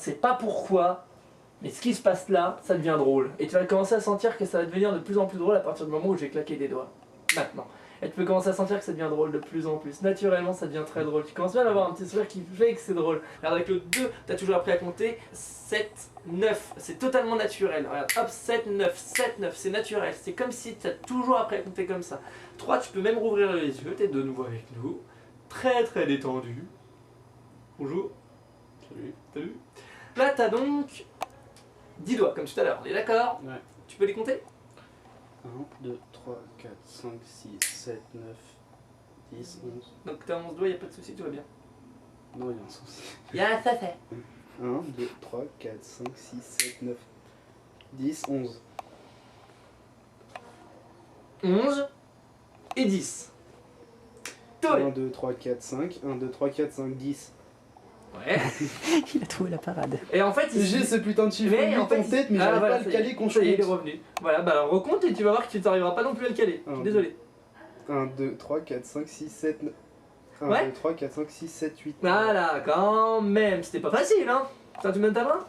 sait pas pourquoi, mais ce qui se passe là, ça devient drôle. Et tu vas commencer à sentir que ça va devenir de plus en plus drôle à partir du moment où je vais claquer des doigts. Maintenant. Et tu peux commencer à sentir que ça devient drôle de plus en plus. Naturellement, ça devient très drôle. Tu commences bien à avoir un petit sourire qui fait que c'est drôle. Regarde, avec le 2, tu as toujours appris à compter 7, 9. C'est totalement naturel. Regarde, hop, 7, 9, 7, 9. C'est naturel. C'est comme si tu as toujours appris à compter comme ça. 3, tu peux même rouvrir les yeux. Tu es de nouveau avec nous. Très très détendu. Bonjour. Salut. Salut. Là, tu as donc 10 doigts, comme tout à l'heure. On est d'accord? Ouais. Tu peux les compter? 1, 2, 3, 4, 5, 6, 7, 9, 10, 11. Donc t'as 11 doigts, y a pas de souci, tout va bien. Non, il y a un souci. Ya, ça fait. 1, 2, 3, 4, 5, 6, 7, 9, 10, 11. 11 et 10. 1, 2, 3, 4, 5. 1, 2, 3, 4, 5, 10. Ouais. Il a trouvé la parade. Et en fait, J'ai ce putain de chiffre mais en fait, en tête, mais j'arrive pas à le caler quand je ça y est, il est compte. revenu. Voilà, bah alors recompte et tu vas voir que tu n'arriveras pas non plus à le caler. Je suis désolé. 1, 2, 3, 4, 5, 6, 7, 9. 1, Ouais. 2, 3, 4, 5, 6, 7, 8. Voilà, quand même. C'était pas facile, hein. Ça, tu me donnes ta main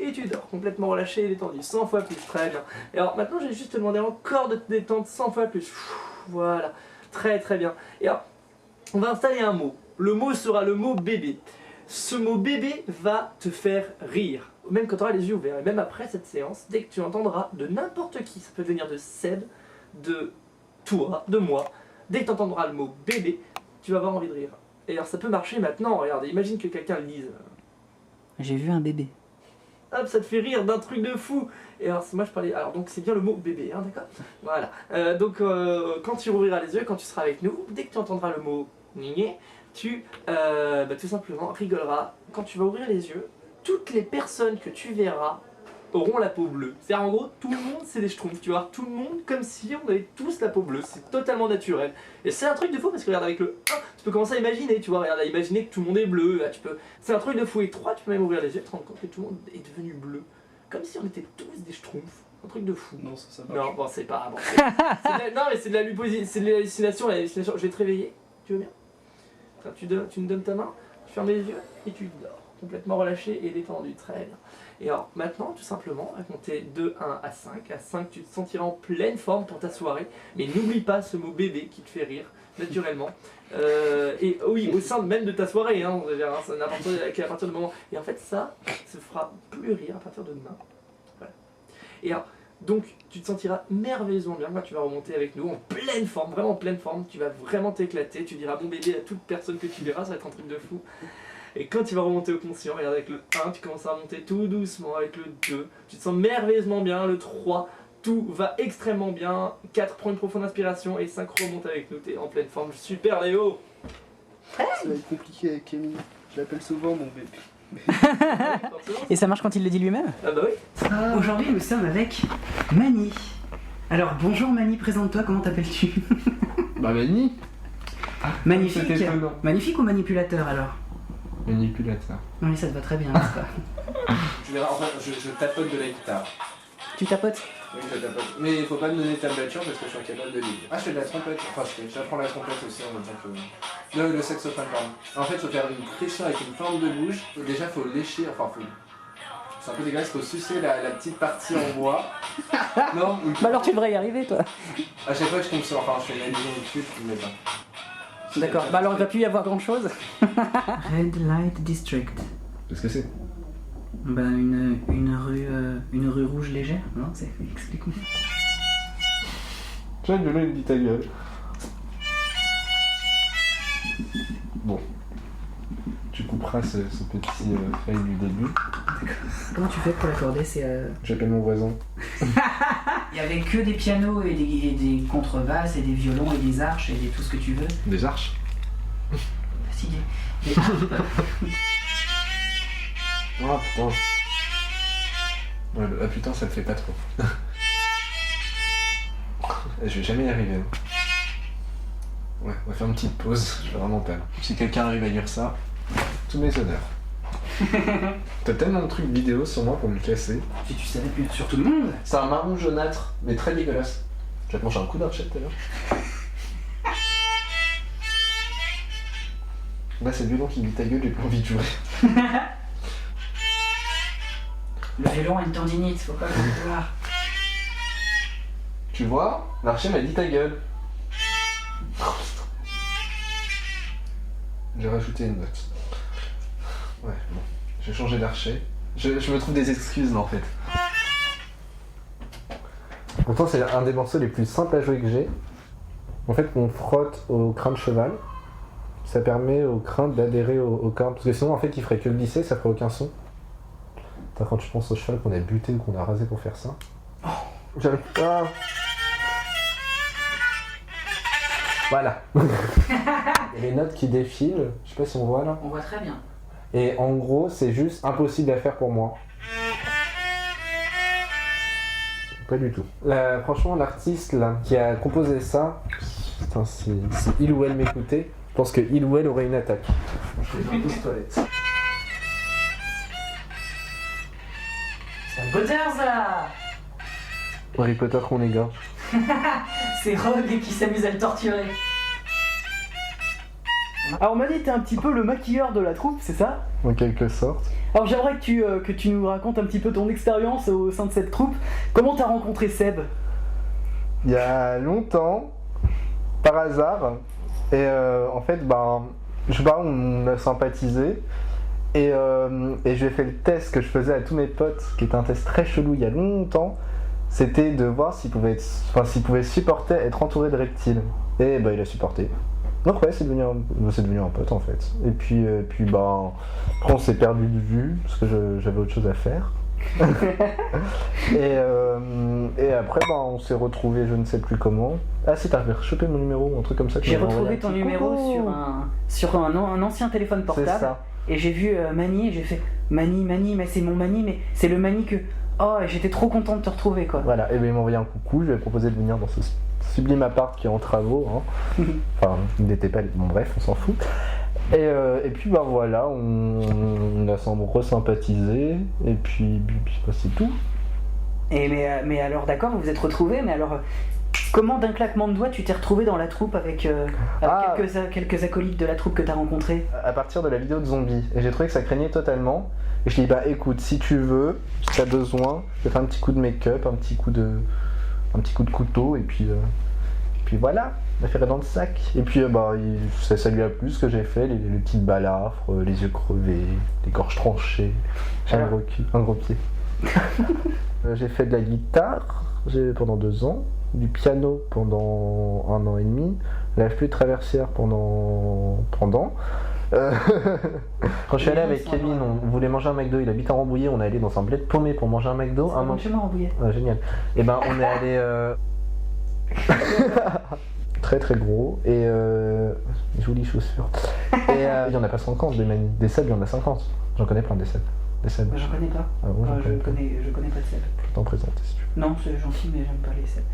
et tu dors, complètement relâché et détendu, 100 fois plus. Très bien. Et alors maintenant, j'ai juste te demander encore de te détendre 100 fois plus. Voilà, très très bien. Et alors, on va installer un mot. Le mot sera le mot bébé. Ce mot bébé va te faire rire, même quand tu auras les yeux ouverts, et même après cette séance, dès que tu entendras de n'importe qui, ça peut venir de Seb, de toi, de moi, dès que tu entendras le mot bébé, tu vas avoir envie de rire. Et alors ça peut marcher maintenant, regarde, imagine que quelqu'un le dise. J'ai vu un bébé. Hop, ça te fait rire d'un truc de fou. Et alors moi je parlais, alors donc c'est bien le mot bébé, hein, d'accord. Voilà, quand tu rouvriras les yeux, quand tu seras avec nous, dès que tu entendras le mot gné, tu tout simplement rigoleras. Quand tu vas ouvrir les yeux, toutes les personnes que tu verras auront la peau bleue. C'est-à-dire en gros, tout le monde c'est des schtroumpfs. Tu vas voir tout le monde comme si on avait tous la peau bleue. C'est totalement naturel. Et c'est un truc de fou parce que regarde avec le 1, tu peux commencer à imaginer, tu vois, regarde à imaginer que tout le monde est bleu. Là, c'est un truc de fou. Et 3, tu peux même ouvrir les yeux et te rendre compte que tout le monde est devenu bleu. Comme si on était tous des schtroumpfs. Un truc de fou. Non, ça marche. Non, bon, c'est pas. Bon, non, mais c'est de la c'est de l'hallucination. Je vais te réveiller. Tu veux bien? Tu me donnes ta main, tu fermes les yeux et tu dors. Complètement relâché et détendu. Très bien. Et alors, maintenant, tout simplement, à compter de 1 à 5. À 5, tu te sentiras en pleine forme pour ta soirée. Mais n'oublie pas ce mot bébé qui te fait rire, naturellement. Et oui, au sein même de ta soirée, hein, c'est à partir du moment. Et en fait, ça se fera plus rire à partir de demain. Voilà. Et alors, donc, tu te sentiras merveilleusement bien quand tu vas remonter avec nous, en pleine forme, vraiment en pleine forme. Tu vas vraiment t'éclater, tu diras bon bébé à toute personne que tu verras, ça va être un truc de fou. Et quand tu vas remonter au conscient, regarde avec le 1, tu commences à remonter tout doucement, avec le 2, tu te sens merveilleusement bien, le 3, tout va extrêmement bien, 4, prends une profonde inspiration, et 5, remonte avec nous, t'es en pleine forme, super Léo. Ça va être compliqué avec Camille. Je l'appelle souvent mon bébé. Et ça marche quand il le dit lui-même? Ah bah oui. Aujourd'hui, nous sommes avec Mani. Alors, bonjour Mani, présente-toi, comment t'appelles-tu? Bah Mani. Magnifique. C'était étonnant. Magnifique ou manipulateur alors? Manipulateur. Oui, ça te va très bien, n'est-ce pas? Tu verras, enfin, je tapote de la guitare. Tu tapotes? Oui, je tapote. Mais il faut pas me donner ta tablature parce que je suis incapable de lire. Ah, je fais de la trompette. Enfin, j'apprends la trompette aussi en même temps que... Le saxophone, pardon. En fait, il faut faire une pression avec une forme de bouche. Et déjà, il faut lécher, enfin, c'est un peu dégueulasse, il faut sucer la petite partie en bois. Non Bah alors tu devrais y arriver toi. À chaque fois que je tombe sur... Enfin, je fais une allusion dessus, je ne mets pas. D'accord, bah alors il va plus y avoir grand chose. Red Light District. Qu'est-ce que c'est? Bah une rue rouge légère, non? C'est... Explique-moi. Tu vois, le il me dit ta gueule. Bon. Tu couperas ce petit fail du début. D'accord. Comment tu fais pour l'accorder? J'appelle mon voisin. Il y avait que des pianos et des contrebasses et des violons et des arches et tout ce que tu veux. Des arches? Fatigué. Des harpes. Ah putain. Ouais, ah putain, ça le fait pas trop. Je vais jamais y arriver. Ouais, on va faire une petite pause, je vais vraiment perdre. Si quelqu'un arrive à lire ça, tous mes honneurs. T'as tellement de trucs vidéo sur moi pour me casser. Si tu savais plus sur tout le monde. C'est un marron jaunâtre, mais très dégueulasse. Tu vas te manger un coup d'archet tout à l'heure. Là, c'est le violon qui me dit ta gueule, j'ai plus envie de jouer. Le violon a une tendinite, faut pas le voir. Tu vois, l'archer m'a dit ta gueule. J'ai rajouté une note. Ouais, bon. Je vais changer d'archer. Je me trouve des excuses là en fait. Pourtant c'est un des morceaux les plus simples à jouer que j'ai. En fait on frotte au crin de cheval. Ça permet au crin d'adhérer au cordes. Parce que sinon en fait il ferait que glisser, ça ferait aucun son. Putain, quand tu penses au cheval qu'on a buté ou qu'on a rasé pour faire ça. J'arrive pas. Voilà. Et les notes qui défilent, je sais pas si on voit là. On voit très bien. Et en gros, c'est juste impossible à faire pour moi. Pas du tout. Là, franchement, l'artiste là qui a composé ça, putain, si il ou elle m'écoutait, je pense que il ou elle aurait une attaque. Je vais dans 12 toilettes. C'est Harry Potter ça. Harry Potter qu'on égorge. C'est Rogue qui s'amuse à le torturer. Alors Mani, t'es un petit peu le maquilleur de la troupe, c'est ça? En quelque sorte. Alors j'aimerais que tu nous racontes un petit peu ton expérience au sein de cette troupe. Comment t'as rencontré Seb? Il y a longtemps, par hasard, et en fait, je sais pas, on a sympathisé. Et je lui ai fait le test que je faisais à tous mes potes, qui était un test très chelou il y a longtemps. C'était de voir s'il pouvait supporter être entouré de reptiles. Et il a supporté. Donc ouais, c'est devenu un pote en fait. Et puis après on s'est perdu de vue parce que j'avais autre chose à faire. et après on s'est retrouvés je ne sais plus comment. Ah si, t'avais rechopé mon numéro ou un truc comme ça. J'ai retrouvé ton numéro sur un ancien téléphone portable. C'est ça. Et j'ai vu Mani et j'ai fait Mani, mais c'est mon Mani, mais c'est le Mani que... Oh, et j'étais trop content de te retrouver quoi. Voilà, et il m'a envoyé un coucou, je lui ai proposé de venir dans ce sublime appart qui est en travaux. Hein. Enfin, il n'était pas... Bon bref, on s'en fout. Et puis voilà, on a re-sympathisé, et puis c'est tout. Et mais alors d'accord, vous vous êtes retrouvés, mais alors... Comment d'un claquement de doigts tu t'es retrouvé dans la troupe avec quelques acolytes de la troupe que t'as rencontrés? À partir de la vidéo de zombies. Et j'ai trouvé que ça craignait totalement. Et je dis écoute, si tu veux, si t'as besoin, je vais faire un petit coup de make-up, un petit coup de couteau, et puis voilà, l'affaire est dans le sac. Et puis ça lui a plu ce que j'ai fait, les petites balafres, les yeux crevés, les gorges tranchées. J'ai un gros pied. J'ai fait de la guitare pendant 2 ans. Du piano pendant 1 an et demi, la flûte traversière pendant. Quand je suis allé avec Kevin, on voulait manger un McDo, il habite à Rambouillet, on est allé dans un bled paumé pour manger un McDo. Chez moi Rambouillet. Génial. Et on est allé très très gros et jolies chaussures. Et il y en a pas 50 des manies. Des Seb, il y en a 50. J'en connais plein des Seb. Moi j'en connais pas. Ah bon, je connais pas de Seb. Je peux t'en présenter si tu veux. Non, c'est gentil, mais j'aime pas les Seb.